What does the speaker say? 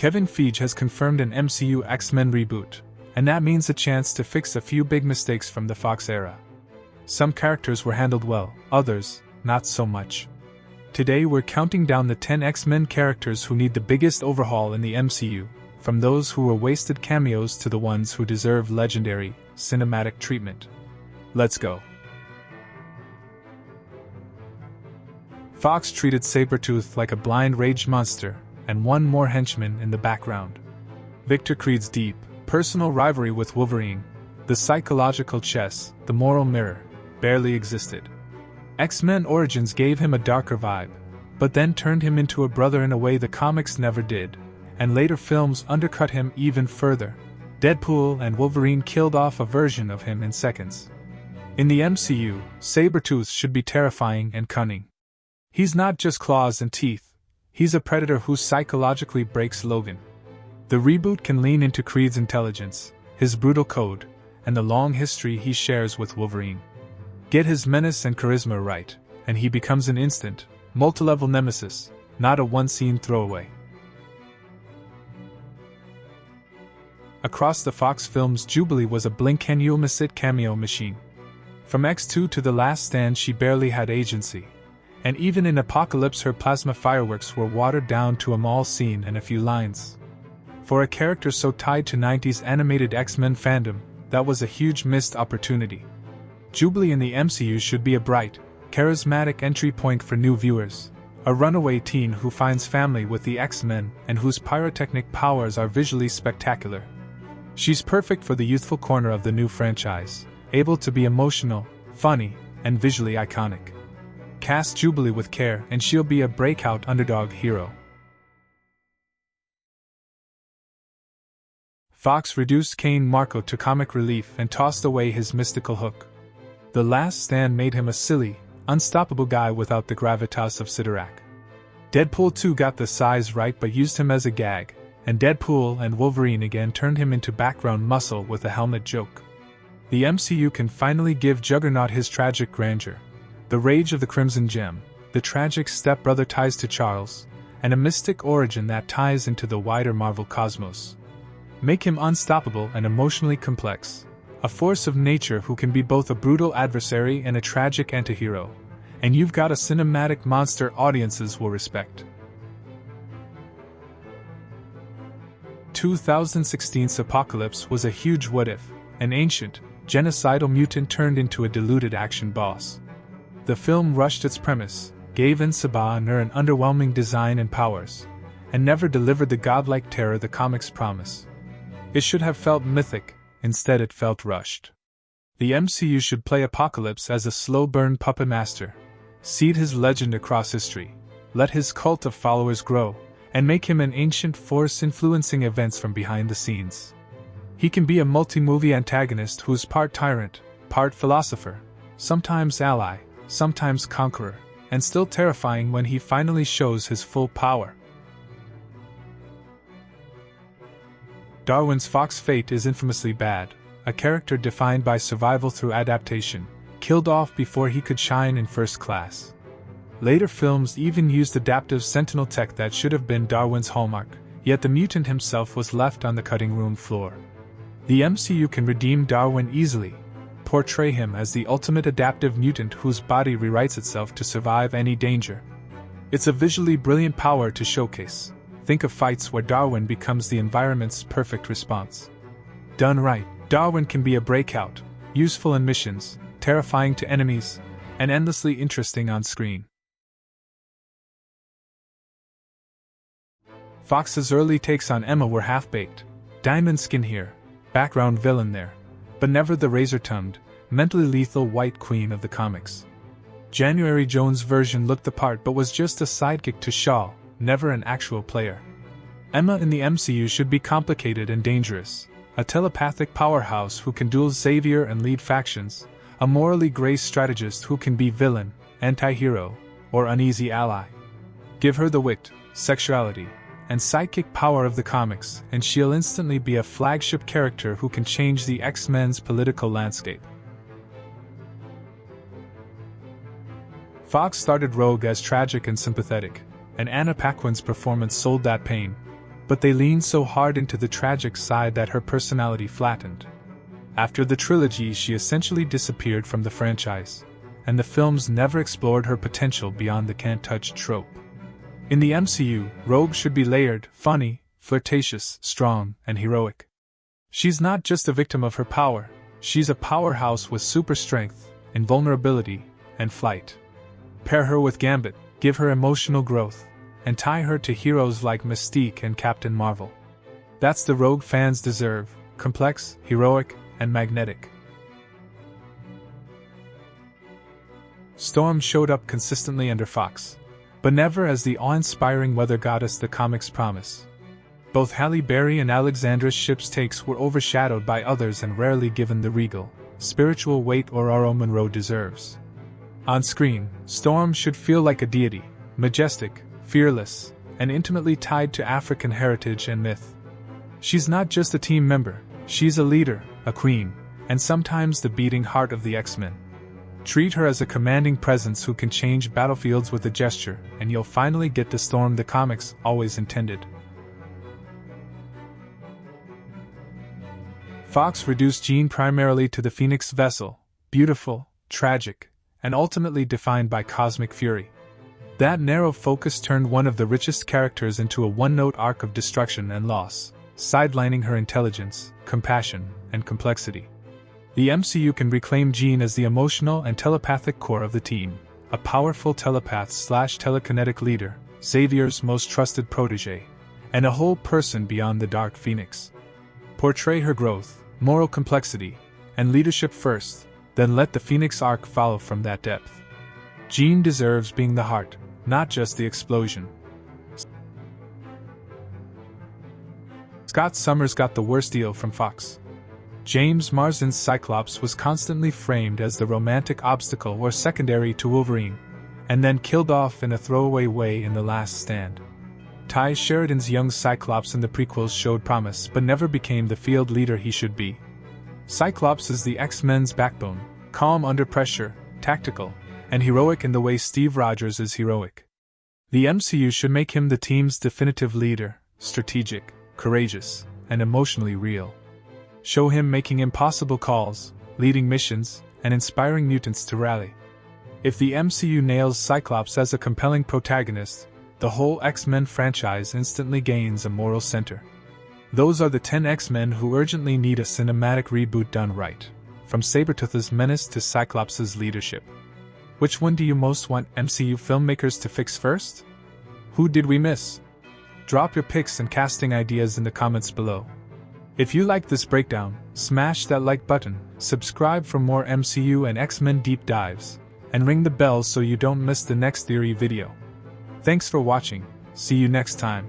Kevin Feige has confirmed an MCU X-Men reboot, and that means a chance to fix a few big mistakes from the Fox era. Some characters were handled well, others, not so much. Today we're counting down the 10 X-Men characters who need the biggest overhaul in the MCU, from those who were wasted cameos to the ones who deserve legendary, cinematic treatment. Let's go. Fox treated Sabretooth like a blind rage monster, and one more henchman in the background. Victor Creed's deep, personal rivalry with Wolverine, the psychological chess, the moral mirror, barely existed. X-Men Origins gave him a darker vibe, but then turned him into a brother in a way the comics never did, and later films undercut him even further. Deadpool and Wolverine killed off a version of him in seconds. In the MCU, Sabretooth should be terrifying and cunning. He's not just claws and teeth, he's a predator who psychologically breaks Logan. The reboot can lean into Creed's intelligence, his brutal code, and the long history he shares with Wolverine. Get his menace and charisma right, and he becomes an instant, multi-level nemesis, not a one-scene throwaway. Across the Fox films, Jubilee was a blink-and-you'll-miss-it cameo machine. From X2 to The Last Stand she barely had agency, and even in Apocalypse her plasma fireworks were watered down to a mall scene and a few lines. For a character so tied to 90s animated X-Men fandom, that was a huge missed opportunity. Jubilee in the MCU should be a bright, charismatic entry point for new viewers, a runaway teen who finds family with the X-Men and whose pyrotechnic powers are visually spectacular. She's perfect for the youthful corner of the new franchise, able to be emotional, funny, and visually iconic. Cast Jubilee with care and she'll be a breakout underdog hero. Fox reduced Cain Marko to comic relief and tossed away his mystical hook. The Last Stand made him a silly, unstoppable guy without the gravitas of Sidorak. Deadpool 2 got the size right but used him as a gag, and Deadpool and Wolverine again turned him into background muscle with a helmet joke. The MCU can finally give Juggernaut his tragic grandeur, the rage of the Crimson Gem, the tragic stepbrother ties to Charles, and a mystic origin that ties into the wider Marvel cosmos. Make him unstoppable and emotionally complex, a force of nature who can be both a brutal adversary and a tragic antihero, and you've got a cinematic monster audiences will respect. 2016's Apocalypse was a huge what-if, an ancient, genocidal mutant turned into a deluded action boss. The film rushed its premise, gave N'Saba and Nur an underwhelming design and powers, and never delivered the godlike terror the comics promise. It should have felt mythic, instead it felt rushed. The MCU should play Apocalypse as a slow-burn puppet master, seed his legend across history, let his cult of followers grow, and make him an ancient force influencing events from behind the scenes. He can be a multi-movie antagonist who's part tyrant, part philosopher, sometimes ally, sometimes conqueror, and still terrifying when he finally shows his full power. Darwin's Fox fate is infamously bad, a character defined by survival through adaptation, killed off before he could shine in First Class. Later films even used adaptive sentinel tech that should have been Darwin's hallmark, yet the mutant himself was left on the cutting room floor. The MCU can redeem Darwin easily, portray him as the ultimate adaptive mutant whose body rewrites itself to survive any danger. It's a visually brilliant power to showcase. Think of fights where Darwin becomes the environment's perfect response. Done right, Darwin can be a breakout, useful in missions, terrifying to enemies, and endlessly interesting on screen. Fox's early takes on Emma were half-baked. Diamond skin here, background villain there, but never the razor-tongued, mentally lethal White Queen of the comics. January Jones' version looked the part but was just a sidekick to Shaw, never an actual player. Emma in the MCU should be complicated and dangerous, a telepathic powerhouse who can duel Xavier and lead factions, a morally gray strategist who can be villain, anti-hero, or uneasy ally. Give her the wit, sexuality, and psychic power of the comics, and she'll instantly be a flagship character who can change the X-Men's political landscape. Fox started Rogue as tragic and sympathetic, and Anna Paquin's performance sold that pain. but they leaned so hard into the tragic side that her personality flattened. After the trilogy, she essentially disappeared from the franchise, and the films never explored her potential beyond the can't-touch trope. In the MCU, Rogue should be layered, funny, flirtatious, strong, and heroic. She's not just a victim of her power, she's a powerhouse with super strength, invulnerability, and flight. Pair her with Gambit, give her emotional growth, and tie her to heroes like Mystique and Captain Marvel. That's the Rogue fans deserve: complex, heroic, and magnetic. Storm showed up consistently under Fox, but never as the awe-inspiring weather goddess the comics promise. Both Halle Berry and Alexandra Shipp's takes were overshadowed by others and rarely given the regal, spiritual weight Ororo Munroe deserves. On screen, Storm should feel like a deity, majestic, fearless, and intimately tied to African heritage and myth. She's not just a team member, she's a leader, a queen, and sometimes the beating heart of the X-Men. Treat her as a commanding presence who can change battlefields with a gesture, and you'll finally get the Storm the comics always intended. Fox reduced Jean primarily to the Phoenix vessel, beautiful, tragic, and ultimately defined by cosmic fury. That narrow focus turned one of the richest characters into a one-note arc of destruction and loss, sidelining her intelligence, compassion, and complexity. The MCU can reclaim Jean as the emotional and telepathic core of the team, a powerful telepath/telekinetic leader, Xavier's most trusted protege, and a whole person beyond the Dark Phoenix. Portray her growth, moral complexity, and leadership first, then let the Phoenix arc follow from that depth. Jean deserves being the heart, not just the explosion. Scott Summers got the worst deal from Fox. James Marsden's Cyclops was constantly framed as the romantic obstacle or secondary to Wolverine, and then killed off in a throwaway way in The Last Stand. Ty Sheridan's young Cyclops in the prequels showed promise but never became the field leader he should be. Cyclops is the X-Men's backbone, calm under pressure, tactical, and heroic in the way Steve Rogers is heroic. The MCU should make him the team's definitive leader, strategic, courageous, and emotionally real. Show him making impossible calls, leading missions, and inspiring mutants to rally. If the MCU nails Cyclops as a compelling protagonist, the whole X-Men franchise instantly gains a moral center. Those are the 10 X-Men who urgently need a cinematic reboot done right, from Sabretooth's menace to Cyclops' leadership. Which one do you most want MCU filmmakers to fix first? Who did we miss? Drop your picks and casting ideas in the comments below. If you liked this breakdown, smash that like button, subscribe for more MCU and X-Men deep dives, and ring the bell so you don't miss the next theory video. Thanks for watching, see you next time.